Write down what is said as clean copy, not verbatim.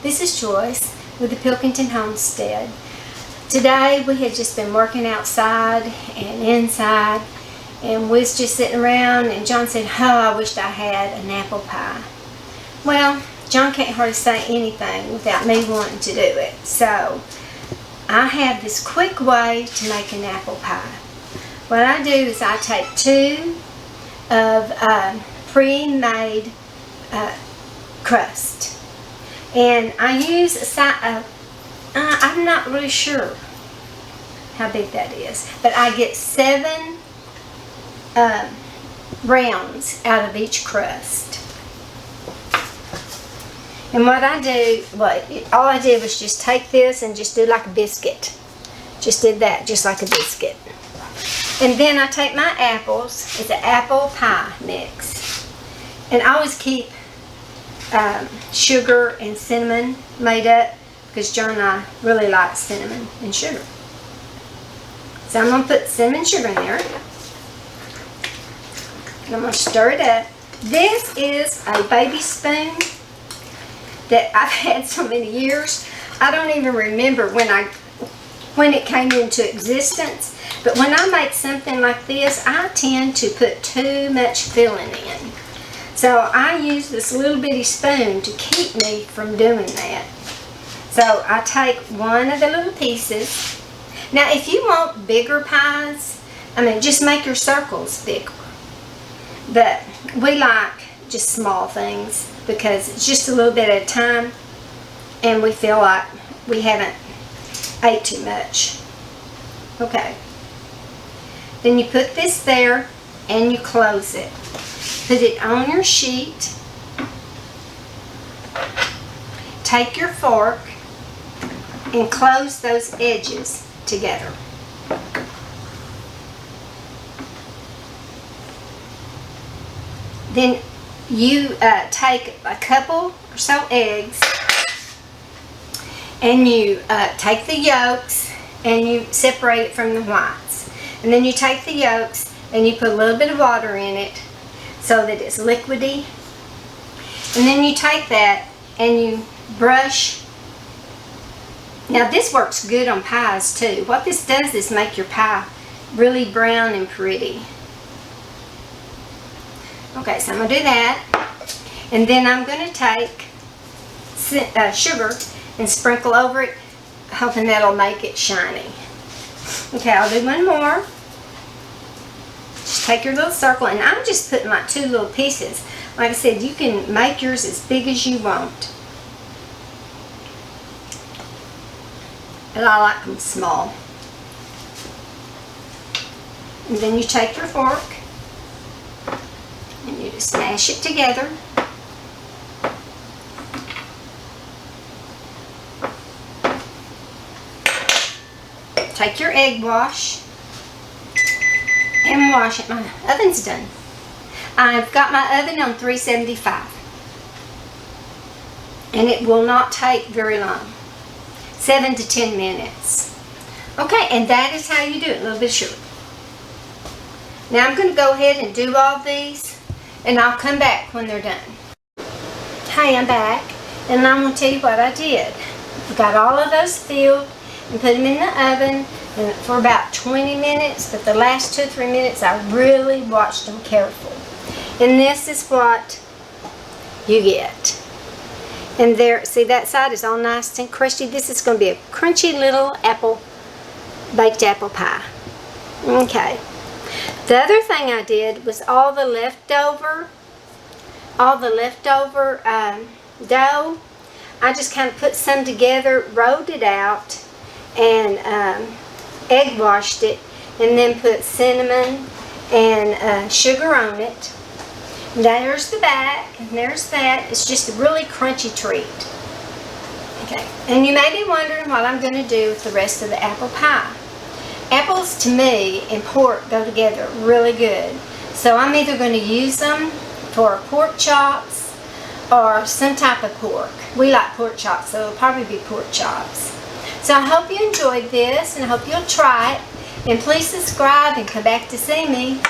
This is Joyce with the Pilkington Homestead. Today we had just been working outside and inside, and we was just sitting around, and John said, "Oh, I wished I had an apple pie." Well, John can't hardly say anything without me wanting to do it. So I have this quick way to make an apple pie. What I do is I take 2 of pre-made crust. And I use a size, I'm not really sure how big that is, but I get 7 rounds out of each crust. And what I do, all I did was just take this and just do like a biscuit. Just did that, just like a biscuit. And then I take my apples, it's an apple pie mix. And I always keep sugar and cinnamon made up because John and I really like cinnamon and sugar. So I'm going to put cinnamon sugar in there. And I'm going to stir it up. This is a baby spoon that I've had so many years. I don't even remember when it came into existence. But when I make something like this, I tend to put too much filling in. So I use this little bitty spoon to keep me from doing that. So I take one of the little pieces. Now if you want bigger pies, just make your circles bigger. But we like just small things because it's just a little bit at a time and we feel like we haven't ate too much. Okay. Then you put this there and you close it. Put it on your sheet. Take your fork and close those edges together. Then you take a couple or so eggs and you take the yolks and you separate it from the whites. And then you take the yolks and you put a little bit of water in it so that it's liquidy. And then you take that and you brush. Now this works good on pies too. What this does is make your pie really brown and pretty. Okay, so I'm going to do that. And then I'm going to take sugar and sprinkle over it, hoping that'll make it shiny. Okay, I'll do one more. Just take your little circle, and I'm just putting like 2 little pieces. Like I said, you can make yours as big as you want. But I like them small. And then you take your fork and you just smash it together. Take your egg wash and wash it. My oven's done. I've got my oven on 375 and it will not take very long, 7 to 10 minutes. Okay, and that is how you do it. A little bit of sugar. Now I'm going to go ahead and do all these and I'll come back when they're done. Hey, I'm back and I'm going to tell you what I did. I got all of those filled and put them in the oven and for about 20 minutes, but the last 2 or 3 minutes I really watched them carefully. And this is what you get. And there, see, that side is all nice and crusty. This is going to be a crunchy little baked apple pie. Okay. The other thing I did was all the leftover dough, I just kind of put some together, rolled it out, and egg washed it, and then put cinnamon and sugar on it. There's the back, and there's that. It's just a really crunchy treat. Okay, and you may be wondering what I'm going to do with the rest of the apple pie. Apples to me and pork go together really good. So I'm either going to use them for pork chops or some type of pork. We like pork chops, so it'll probably be pork chops. So I hope you enjoyed this and I hope you'll try it. And please subscribe and come back to see me.